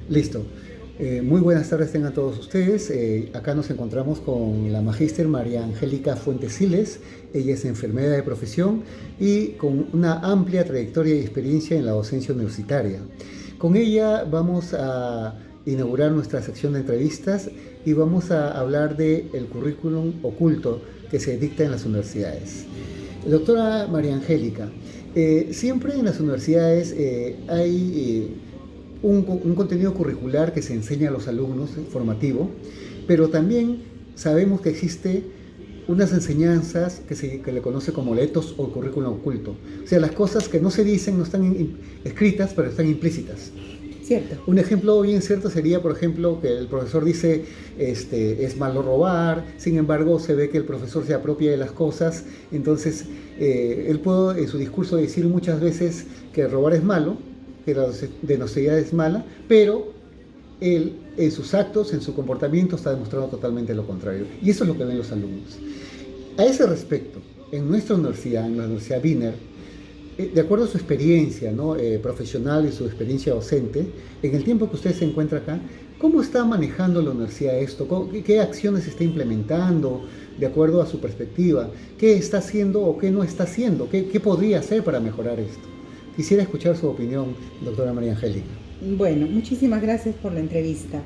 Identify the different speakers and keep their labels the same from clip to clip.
Speaker 1: Listo. Muy buenas tardes tengan todos ustedes. Acá nos encontramos con la magíster María Angélica Fuentes Siles. Ella es enfermera de profesión y con una amplia trayectoria y experiencia en la docencia universitaria. Con ella vamos a inaugurar nuestra sección de entrevistas y vamos a hablar del currículum oculto que se dicta en las universidades. Doctora María Angélica, siempre en las universidades hay un contenido curricular que se enseña a los alumnos, formativo, pero también sabemos que existe unas enseñanzas que le conoce como letos o currículum oculto. O sea, las cosas que no se dicen no están escritas, pero están implícitas.
Speaker 2: Cierto.
Speaker 1: Un ejemplo bien cierto sería, por ejemplo, que el profesor dice, es malo robar, sin embargo se ve que el profesor se apropia de las cosas, entonces él puede en su discurso decir muchas veces que robar es malo, que la deshonestidad es mala, pero él en sus actos, en su comportamiento está demostrando totalmente lo contrario. Y eso es lo que ven los alumnos. A ese respecto, en nuestra universidad, en la Universidad Wiener, de acuerdo a su experiencia, ¿no? Profesional y su experiencia docente, en el tiempo que usted se encuentra acá, ¿cómo está manejando la universidad esto? ¿Qué acciones está implementando de acuerdo a su perspectiva? ¿Qué está haciendo o qué no está haciendo? ¿Qué podría hacer para mejorar esto? Quisiera escuchar su opinión, doctora María Angélica.
Speaker 2: Bueno, muchísimas gracias por la entrevista.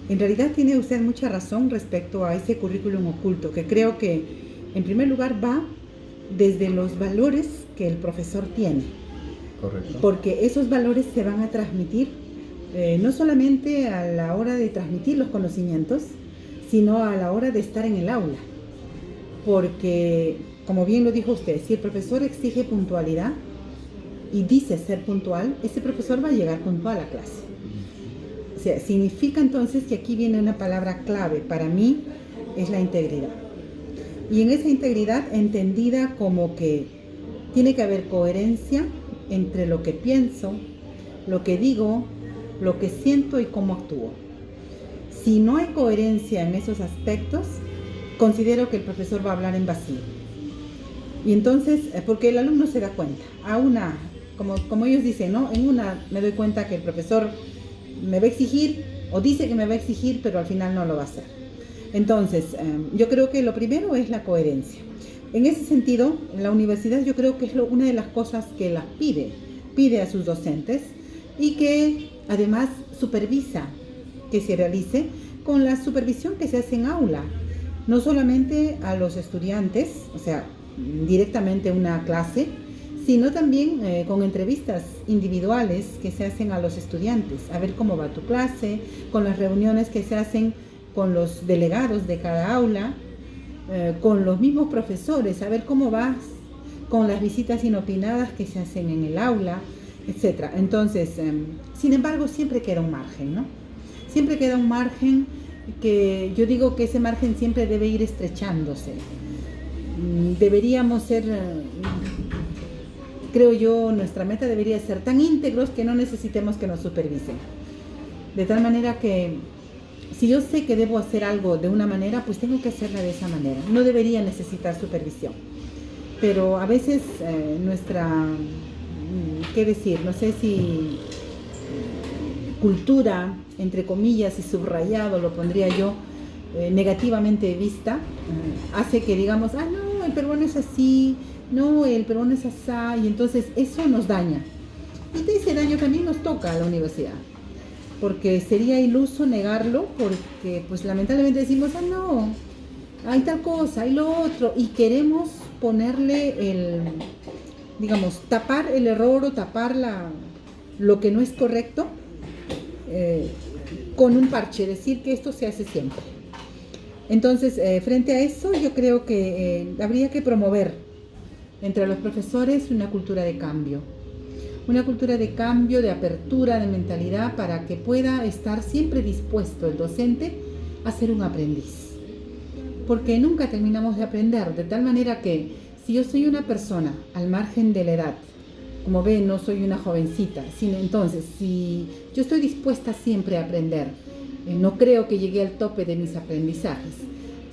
Speaker 2: En realidad tiene usted mucha razón respecto a ese currículum oculto, que creo que en primer lugar va desde los valores que el profesor tiene.
Speaker 1: Correcto.
Speaker 2: Porque esos valores se van a transmitir no solamente a la hora de transmitir los conocimientos, sino a la hora de estar en el aula. Porque, como bien lo dijo usted, si el profesor exige puntualidad y dice ser puntual, ese profesor va a llegar puntual a clase. O sea, significa entonces que aquí viene una palabra clave para mí, es la integridad. Y en esa integridad entendida como que tiene que haber coherencia entre lo que pienso, lo que digo, lo que siento y cómo actúo. Si no hay coherencia en esos aspectos, considero que el profesor va a hablar en vacío. Y entonces, porque el alumno se da cuenta, como ellos dicen, ¿no? En una me doy cuenta que el profesor me va a exigir o dice que me va a exigir, pero al final no lo va a hacer. Entonces, yo creo que lo primero es la coherencia. En ese sentido, la universidad yo creo que es una de las cosas que las pide a sus docentes y que además supervisa que se realice con la supervisión que se hace en aula. No solamente a los estudiantes, o sea, directamente una clase, sino también con entrevistas individuales que se hacen a los estudiantes, a ver cómo va tu clase, con las reuniones que se hacen con los delegados de cada aula, con los mismos profesores, a ver cómo vas, con las visitas inopinadas que se hacen en el aula, etc. Entonces, sin embargo, siempre queda un margen, ¿no? Siempre queda un margen que yo digo que ese margen siempre debe ir estrechándose. Deberíamos ser, creo yo, nuestra meta debería ser tan íntegros que no necesitemos que nos supervisen. De tal manera que si yo sé que debo hacer algo de una manera, pues tengo que hacerla de esa manera. No debería necesitar supervisión. Pero a veces ¿qué decir? No sé si cultura, entre comillas y subrayado, lo pondría yo, negativamente vista, hace que digamos, no, el peruano es así, no, el peruano es asá, y entonces eso nos daña. Y de ese daño también nos toca a la universidad, porque sería iluso negarlo, porque pues lamentablemente decimos, no, hay tal cosa, hay lo otro, y queremos ponerle tapar el error o tapar lo que no es correcto con un parche, decir que esto se hace siempre. Entonces, frente a eso, yo creo que habría que promover entre los profesores una cultura de cambio, de apertura, de mentalidad, para que pueda estar siempre dispuesto el docente a ser un aprendiz. Porque nunca terminamos de aprender, de tal manera que si yo soy una persona al margen de la edad, como ven, no soy una jovencita, entonces si yo estoy dispuesta siempre a aprender, no creo que llegué al tope de mis aprendizajes,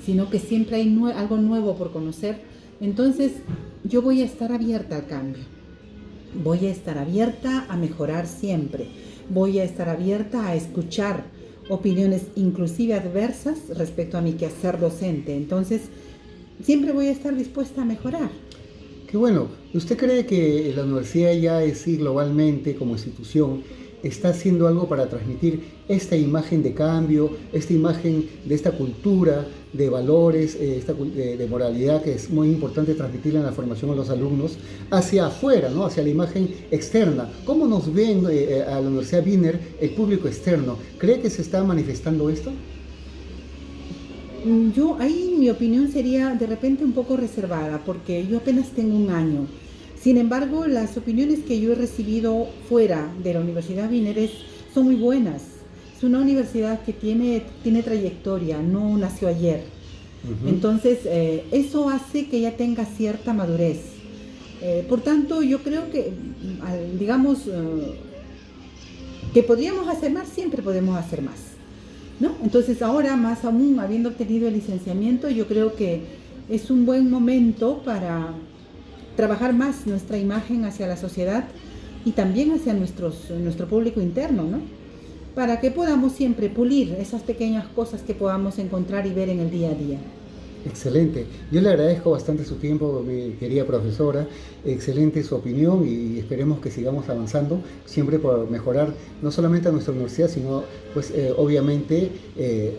Speaker 2: sino que siempre hay algo nuevo por conocer, entonces yo voy a estar abierta al cambio. Voy a estar abierta a mejorar siempre, voy a estar abierta a escuchar opiniones inclusive adversas respecto a mi quehacer docente. Entonces, siempre voy a estar dispuesta a mejorar.
Speaker 1: Qué bueno. ¿Usted cree que la universidad ya sí globalmente como institución está haciendo algo para transmitir esta imagen de cambio, esta imagen de esta cultura de valores, de moralidad que es muy importante transmitirla en la formación a los alumnos hacia afuera, ¿no? Hacia la imagen externa? ¿Cómo nos ven a la Universidad Wiener el público externo? ¿Cree que se está manifestando esto?
Speaker 2: Yo ahí mi opinión sería de repente un poco reservada porque yo apenas tengo un año. Sin embargo, las opiniones que yo he recibido fuera de la Universidad Wiener son muy buenas. Es una universidad que tiene trayectoria, no nació ayer. Entonces, eso hace que ya tenga cierta madurez. Por tanto, yo creo que, digamos, que podríamos hacer más, siempre podemos hacer más, ¿no? Entonces, ahora, más aún, habiendo obtenido el licenciamiento, yo creo que es un buen momento para trabajar más nuestra imagen hacia la sociedad y también hacia nuestro público interno, ¿no? Para que podamos siempre pulir esas pequeñas cosas que podamos encontrar y ver en el día a día.
Speaker 1: Excelente. Yo le agradezco bastante su tiempo, mi querida profesora. Excelente su opinión y esperemos que sigamos avanzando siempre por mejorar no solamente a nuestra universidad, sino pues obviamente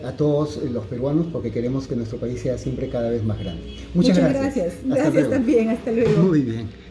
Speaker 1: a todos los peruanos, porque queremos que nuestro país sea siempre cada vez más grande. Muchas gracias.
Speaker 2: Gracias también. Hasta luego.
Speaker 1: Muy bien.